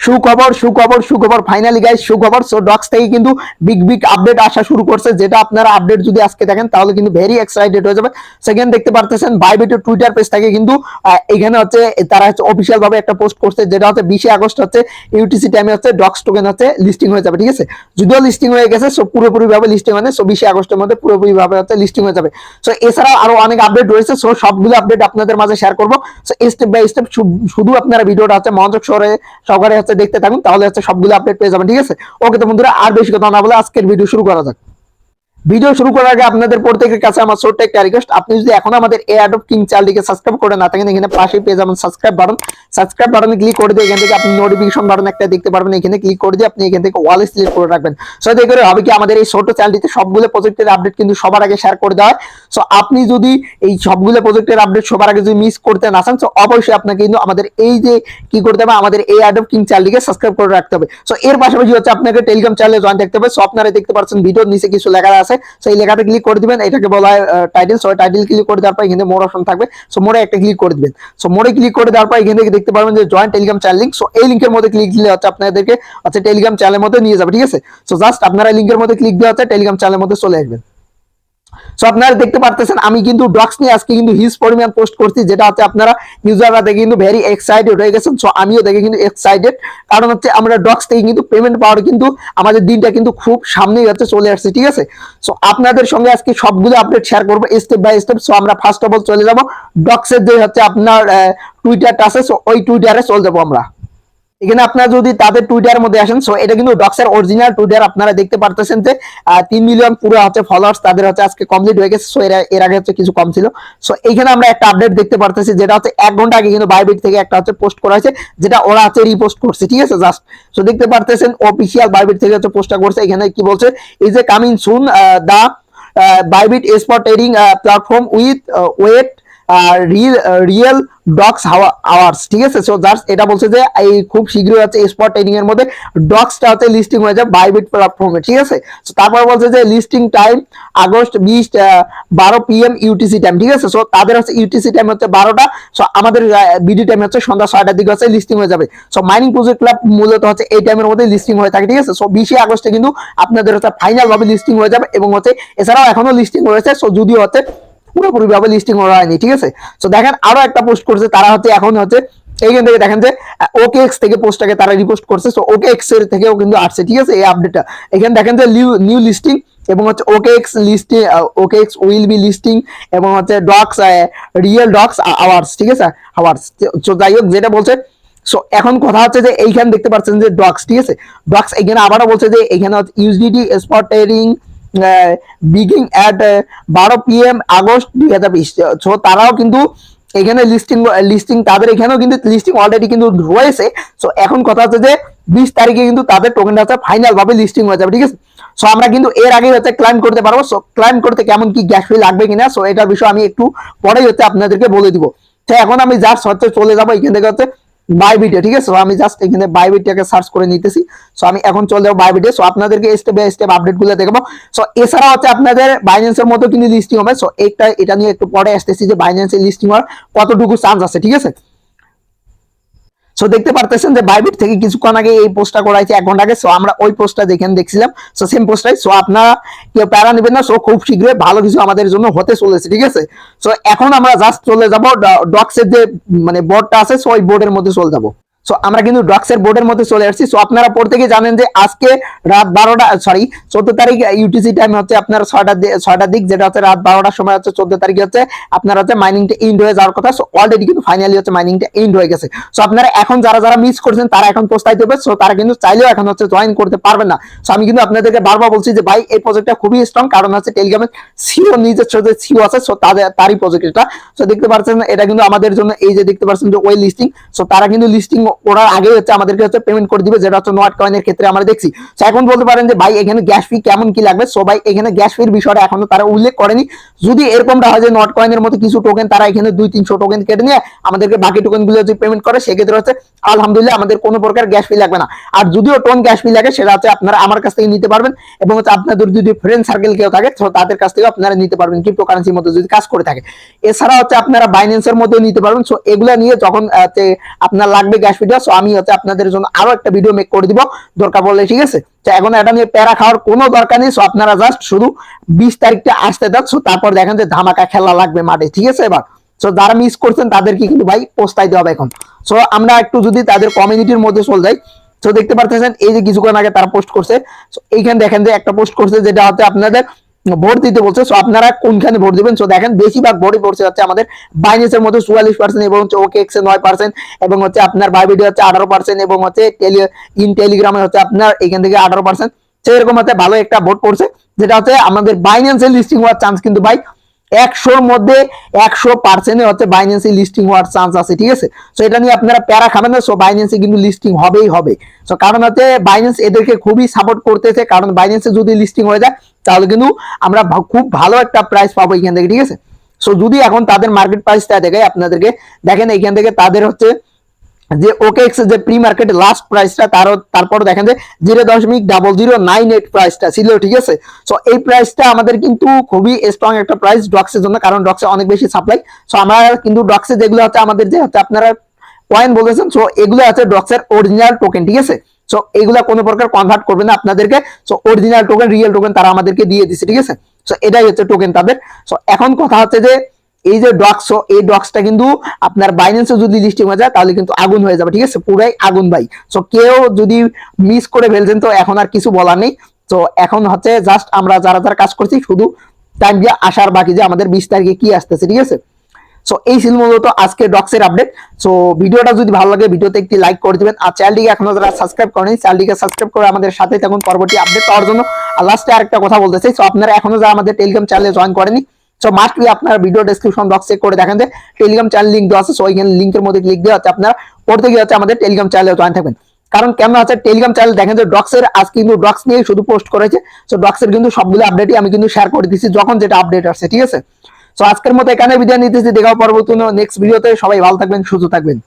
সুখবর সুখবর সুখবর ফাইনালি গাইস সুখবর। সো ডক্স থেকে কিন্তু বিগ আপডেট আসা শুরু করছে, যেটা আপনারা আপডেট যদি আজকে দেখেন তাহলে কিন্তু ভেরি এক্সাইটেড হয়ে যাবে। সেকেন্ড দেখতে পারতেছেন বাইবিটের টুইটার পেজ থেকে কিন্তু এখানে হচ্ছে তারা হচ্ছে অফিসিয়াল ভাবে একটা পোস্ট করছে, যেটা হচ্ছে 20 আগস্ট হচ্ছে ইউটিসি টাইমে হচ্ছে ডক্স টোকেন হচ্ছে লিস্টিং হয়ে যাবে। ঠিক আছে, যদিও লিস্টিং হয়ে গেছে, সো পুরোপুরি ভাবে লিস্টিং মানে 20 আগস্টের মধ্যে পুরোপুরি ভাবে হচ্ছে লিস্টিং হয়ে যাবে। সো এছাড়াও আরো অনেক আপডেট রয়েছে, সো সবগুলো আপডেট আপনাদের মাঝে শেয়ার করবো। সো স্টেপ বাই স্টেপ শুধু আপনারা ভিডিওটা হচ্ছে মনোযোগ সহকারে হচ্ছে দেখতে থাকুন, তাহলে হচ্ছে সবগুলো আপডেট পেয়ে যাবেন। ঠিক আছে, ওকে তো বন্ধুরা আর বেশি কথা না বলে আজকের ভিডিও শুরু করা যাক। ভিডিও শুরু করার আগে আপনাদের প্রত্যেকের কাছে আমার ছোট্ট একটা রিকোয়েস্ট, আপনি যদি এখন আমাদের এয়ারড্রপ কিং চ্যানেলটিকে সাবস্ক্রাইব করে না থাকেন, এখানে পাশেই পেয়ে যাবেন সাবস্ক্রাইব বাটনে ক্লিক করে দিয়ে এখান থেকে আপনি নোটিফিকেশন বাটন একটা দেখতে পারবেন, এখানে ক্লিক করে দিয়ে আপনি এখান থেকে ওয়াল সিলেক্ট করে রাখবেন। সো এতে করে হবে কি আমাদের এই ছোট চ্যানেলটিতে সবগুলো প্রজেক্টের আপডেট কিন্তু সবার আগে শেয়ার করে দেওয়া হয়। সো আপনি যদি এই সবগুলো প্রজেক্টের আপডেট সবার আগে যদি মিস করতে না চান, সো অবশ্যই আপনাকে কিন্তু আমাদের এই যে কি করতে হবে, আমাদের এই এয়ারড্রপ কিং চ্যানেলটিকে সাবস্ক্রাইব করে রাখতে হবে। সো এর পাশাপাশি হচ্ছে আপনাকে টেলিগ্রাম চ্যানেলে জয়েন থাকতে হবে। সো আপনারা দেখতে পাচ্ছেন ভিডিওর নিচে কিছু লেখা আছে, সেই লেখাটা ক্লিক করে দিবেন, এটাকে বলা হয় টাইটেল। সো টাইটেল ক্লিক করে দেওয়ার পর এখানে মোর অপশন থাকবে, সো মোরে একটা ক্লিক করে দিবেন। সো মোরে ক্লিক করে দেওয়ার পর এখান থেকে দেখতে পারবেন যে join Telegram channel link. So এই লিংকের মধ্যে ক্লিক দিলে হচ্ছে আপনাদেরকে হচ্ছে টেলিগ্রাম চ্যানেলের মধ্যে নিয়ে যাবে। ঠিক আছে, সো জাস্ট আপনারা লিংকের মধ্যে ক্লিক দিয়ে হচ্ছে টেলিগ্রাম চ্যানেলের মধ্যে চলে আসবেন। সো আপনারা দেখতে পারতেছেন আমি কিন্তু ডক্স নিয়ে আজকে কিন্তু হিউজ পরিমাণ পোস্ট করছি, যেটা হচ্ছে আপনারা ইউজাররা দেখে কিন্তু ভেরি এক্সাইটেড হয়ে গেছেন। সো আমিও দেখে কিন্তু এক্সাইটেড, কারণ হচ্ছে আমরা ডক্স থেকে কিন্তু পেমেন্ট পাওয়ার কিন্তু আমাদের দিনটা কিন্তু খুব সামনেই হচ্ছে চলে আসছে। ঠিক আছে, সো আপনাদের সঙ্গে আজকে সবগুলো আপডেট শেয়ার করবো স্টেপ বাই স্টেপ। সো আমরা ফার্স্ট অফ অল চলে যাবো ডক্সের যে হচ্ছে আপনার টুইটারটা আছে, সো ওই টুইটারে চলে যাবো আমরা। এখানে আপনারা যদি তাদের টুইটারের মধ্যে আসেন, সো এটা কিন্তু ডক্সের অরিজিনাল টুইটার। আপনারা দেখতে পারতেছেন যে 3 মিলিয়ন পুরো হচ্ছে ফলোয়ার্স তাদের হচ্ছে আজকে কমপ্লিট হয়ে গেছে। সো এর আগে হচ্ছে কিছু কম ছিল। সো এইখানে আমরা একটা আপডেট দেখতে পারতেছি, যেটা হচ্ছে 1 ঘন্টা আগে কিন্তু বাইবিট থেকে একটা হচ্ছে পোস্ট করা হয়েছে, যেটা ওরা হচ্ছে রিপোস্ট করছে। ঠিক আছে, জাস্ট সো দেখতে পারতেছেন অফিসিয়াল বাইবিট থেকে হচ্ছে পোস্টটা করছে। এখানে কি বলছে, is a coming soon the Bybit spot trading platform with wait real docs hours. ঠিক আছে, সো জাস্ট এটা বলছে যে এই খুব শীঘ্রই হচ্ছে স্পট ট্রেডিং এর মধ্যে ডক্সটা হচ্ছে লিস্টিং হয়ে যাবে বাইবিট প্ল্যাটফর্মে। ঠিক আছে, সো তারপর বলছে যে listing time August 12 PM UTC time. ঠিক আছে, সো তাদের হচ্ছে ইউটিসি টাইম হচ্ছে 12টা, সো আমাদের বিডি টাইম হচ্ছে সন্ধ্যা 6টার দিকে হচ্ছে লিস্টিং হয়ে যাবে। সো মাইনিং প্রজেক্ট ক্লাব মূলত হচ্ছে এই টাইমের মধ্যে লিস্টিং হয়ে থাকে। ঠিক আছে, সো 20 আগস্টে কিন্তু আপনাদের হচ্ছে ফাইনাল ভাবে লিস্টিং হয়ে যাবে, এবং হচ্ছে এছাড়াও এখনো লিস্টিং রয়েছে। সো যদিও হচ্ছে পুরোপুরি ভাবে লিস্টিং করা হয়নি। ঠিক আছে, সো দেখেন আরো একটা পোস্ট করছে তারা হচ্ছে এখন হচ্ছে এইখান থেকে দেখেন যে ওকেএক্স থেকে পোস্টটাকে তারা রিপোস্ট করছে। সো ওকেএক্স এর থেকেও কিন্তু আসছে। ঠিক আছে, এই আপডেটটা এখানে দেখেন যে নিউ লিস্টিং এবং হচ্ছে OKX listing, OKX will be listing এবং হচ্ছে ডক্স রিয়েল ডক্স আওয়ার্স। ঠিক আছে, আওয়ার্স। সো যাই হোক যেটা বলছে, সো এখন কথা হচ্ছে যে এইখানে দেখতে পাচ্ছেন যে ডক্স। ঠিক আছে, ডক্স এখানে আবারও বলছে যে এখানে USDT spot trading beginning at 12 PM August 2020। So তারাও কিন্তু এখানে লিস্টিং তাদের এখানেও কিন্তু লিস্টিং অলরেডি কিন্তু রয়েছে। সো এখন কথা হচ্ছে যে 20 তারিখে কিন্তু তাদের টোকেনটা হচ্ছে ফাইনাল ভাবে লিস্টিং হয়ে যাবে। ঠিক আছে, সো আমরা কিন্তু এর আগে হচ্ছে ক্লাইম করতে পারবো। সো ক্লাইম করতে কেমন কি গ্যাস ফি লাগবে কিনা, সো এটার বিষয়ে আমি একটু পরেই হচ্ছে আপনাদেরকে বলে দিব। তো এখন আমি জাস্ট হচ্ছে চলে যাবো এখান থেকে হচ্ছে বাইবিটে। ঠিক আছে, সো আমি জাস্ট এখানে বাইবিটটাকে সার্চ করে নিতেছি। সো আমি এখন চলে যাবো বাইবিটে। সো আপনাদেরকে স্টেপ বাই স্টেপ আপডেট গুলো দেখাবো। সো এছাড়া হচ্ছে আপনাদের বাইন্যান্সের মতো কিন্তু লিস্টিং হবে। সো এটা নিয়ে একটু পরে আসতেছি যে বাইন্যান্সের লিস্টিং হওয়ার কতটুকু চান্স আছে। ঠিক আছে, সো দেখতে পারতেছেন যে বাইবিট থেকে কিছুক্ষণ আগে এই পোস্টটা করা হয়েছে 1 ঘন্টা আগে। সো আমরা ওই পোস্টটা দেখছিলাম। So same পোস্টটাই। সো আপনারা কেউ প্যারা নেবেন না, সো খুব শীঘ্রই ভালো কিছু আমাদের জন্য হতে চলেছে। ঠিক আছে, সো এখন আমরা জাস্ট চলে যাব ডক্সের যে মানে বোর্ডটা আছে, সো ওই বোর্ডের মধ্যে চলে যাব। সো আমরা কিন্তু ডক্সের বোর্ডের মধ্যে চলে আসছি। সো আপনারা প্রত্যেকে জানেন যে আজকে রাত 14 তারিখ ইউটিসি টাইম হচ্ছে আপনার 6টার দিক, যেটা হচ্ছে রাত 12টার সময় হচ্ছে 14 তারিখে হচ্ছে আপনার হচ্ছে মাইনিংটা এন্ড হয়ে যাওয়ার কথা। সো অলরেডি কিন্তু ফাইনালি হচ্ছে মাইনিংটা এন্ড হয়ে গেছে। সো আপনারা এখন যারা মিস করছেন তারা এখন পস্তাইতে হবে। সো তারা কিন্তু চাইলেও এখন হচ্ছে জয়েন করতে পারবেন না। সো আমি কিন্তু আপনাদেরকে বারবার বলছি যে ভাই এই প্রজেক্টটা খুবই স্ট্রং, কারণ হচ্ছে টেলিগ্রামের সিও নিজস্ব যে সিও আছে, সো তারই প্রজেক্ট এটা। সো দেখতে পাচ্ছেন এটা কিন্তু আমাদের জন্য এই যে দেখতে পাচ্ছেন যে ওই লিস্টিং, সো তারা কিন্তু লিস্টিং করার আগে হচ্ছে আমাদেরকে হচ্ছে পেমেন্ট করে দিবে, যেটা হচ্ছে নট কয়েনের ক্ষেত্রে আমরা দেখছি। সো এখন বলতে পারেন যে ভাই এখানে গ্যাস ফি কেমন কি লাগবে। সো ভাই এখানে গ্যাস ফির বিষয়টা এখনো তারা উল্লেখ করেনি। যদি এরকমটা হয় যে নট কয়েনের মতো কিছু টোকেন তারা এখানে 200-300 টোকেন কেটে নিয়ে আমাদেরকে বাকি টোকেন গুলো যদি পেমেন্ট করে, সেক্ষেত্রে হচ্ছে আলহামদুলিল্লাহ আমাদের কোনো প্রকার গ্যাস ফি লাগবে না। আর যদিও টোন গ্যাস ফি লাগে, সেটা হচ্ছে আপনারা আমার কাছ থেকে নিতে পারবেন, এবং হচ্ছে আপনাদের যদি ফ্রেন্ড সার্কেল কেউ থাকে তো তাদের কাছ থেকে আপনারা নিতে পারবেন ক্রিপ্টোকারেন্সির মধ্যে যদি কাজ করে থাকে। এছাড়া হচ্ছে আপনারা বাইন্যান্সের মধ্যে নিতে পারবেন। সো এগুলা নিয়ে যখন আপনার লাগবে গ্যাস ফি ভিডিও, সো আমি হচ্ছে আপনাদের জন্য আরো একটা ভিডিও মেক করে দিব দরকার পড়লে, ঠিক আছে। তো এখন এটা নিয়ে প্যারা খাওয়ার কোনো দরকার নেই। সো আপনারা জাস্ট শুধু 20 তারিখটা আসতে দেন, সো তারপর দেখেন যে ধামাকা খেলা লাগবে মাঠে, ঠিক আছে। এবার সো যারা মিস করছেন তাদেরকে কিন্তু ভাই পোস্টাইতে হবে এখন। সো আমরা একটু যদি তাদের কমিউনিটির মধ্যে চলে যাই, তো দেখতে পারতেছেন এই যে কিছুক্ষণ আগে তারা পোস্ট করছে, এইখানে দেখেন যে একটা পোস্ট করছে যেটা হচ্ছে আপনাদের ভোট দিতে বলছে। সো আপনারা কোনখানে ভোট দিবেন? সো দেখেন বেশিরভাগ ভোটই পড়ছে হচ্ছে আমাদের বাইন্যান্সের মধ্যে 44% এবং হচ্ছে OKX এ 9% এবং হচ্ছে আপনার বাইবিটে হচ্ছে 18% এবং হচ্ছে টেলিগ্রামে হচ্ছে আপনার এখান থেকে 18%। সেরকম হচ্ছে ভালো একটা ভোট পড়ছে, যেটা হচ্ছে আমাদের বাইন্যান্সে লিস্টিং হওয়ার চান্স কিন্তু ভাই 100-র মধ্যে 100% হচ্ছে বাইন্যান্সে লিস্টিং হওয়ার চান্স আছে, ঠিক আছে। সো এটা নিয়ে আপনারা প্যারা খাবেন না। সো বাইন্যান্সে কিন্তু লিস্টিং হবেই হবে। সো কারণ হচ্ছে বাইন্যান্স এদেরকে খুবই সাপোর্ট করতেছে, কারণ বাইন্যান্সে যদি লিস্টিং হয়ে যায় তাহলে কিন্তু আমরা খুব ভালো একটা প্রাইস পাবো এখান থেকে, ঠিক আছে। সো যদি এখন তাদের মার্কেট প্রাইসটা দেখাই আপনাদেরকে, দেখেন এইখান থেকে তাদের হচ্ছে যে OKX যে প্রি মার্কেট লাস্ট প্রাইসটা তারপর দেখেন যে 0.0098 প্রাইসটা ছিল, ঠিক আছে। সো এই প্রাইসটা আমাদের কিন্তু খুবই স্ট্রং একটা প্রাইস ডক্সের জন্য, কারণ ডক্সে অনেক বেশি সাপ্লাই। সো আমরা কিন্তু ডক্সে যেগুলো হচ্ছে আমাদের যে হচ্ছে আপনারা কয়েন বলেছেন, সো এগুলো আছে ডক্সের অরিজিনাল টোকেন, ঠিক আছে। সো এগুলা কোনো প্রকার কনভার্ট করবে না আপনাদেরকে। So original token, real token তারা আমাদেরকে দিয়ে দিচ্ছে, ঠিক আছে। সো এটাই হচ্ছে টোকেন তাদের। সো এখন কথা হচ্ছে যে এই যে ডক্স, এই ডক্সটা কিন্তু আপনার বাইন্যান্সে যদি লিস্টিং হয়ে যায় তাহলে কিন্তু আগুন হয়ে যাবে, ঠিক আছে, পুরাই আগুন ভাই। সো কেউ যদি মিস করে ফেলছেন তো এখন আর কিছু বলার নেই। তো এখন হচ্ছে জাস্ট আমরা যারা যারা কাজ করছি শুধু টাইম দিয়ে আসার বাকি যে আমাদের 20 তারিখে কি আসতেছে, ঠিক আছে। সো এই ছিল মূলত আজকে ডক্সের আপডেট। সো ভিডিওটা যদি ভালো লাগে ভিডিওতে একটি লাইক করে দিবেন, আর চ্যানেলটিকে এখনো যারা সাবস্ক্রাইব করেনি চ্যানেলটিকে সাবস্ক্রাইব করে আমাদের সাথে থাকুন পরবর্তী আপডেট পাওয়ার জন্য। আর লাস্টে আরেকটা কথা বলতে চাই, সো আপনারা এখনো যারা আমাদের টেলিগ্রাম চ্যানেলে জয়েন করেনি, সো মাস্ট বি আপনারা ভিডিও ডেসক্রিপশন বক্স চেক করে দেখেন যে টেলিগ্রাম চ্যানেল লিংক দেওয়া আছে। সো ওইখানে লিংকের মধ্যে ক্লিক দিয়ে হচ্ছে আপনারা পড়তে গিয়ে হচ্ছে আমাদের টেলিগ্রাম চ্যানেলে জয়েন থাকবেন। কারণ কেন হচ্ছে টেলিগ্রাম চ্যানেল দেখেন যে ডক্সের আজকে কিন্তু ডক্স নিয়ে শুধু পোস্ট করেছে। সো ডক্সের কিন্তু সবগুলো আপডেটই আমি কিন্তু শেয়ার করে দিচ্ছি যখন যেটা আপডেট আসছে, ঠিক আছে। সো আজকের মতো এখানে বিদায় নিতেছি, দেখা পরবর্তী নেক্সট ভিডিওতে। সবাই ভালো থাকবেন, সুস্থ থাকবেন।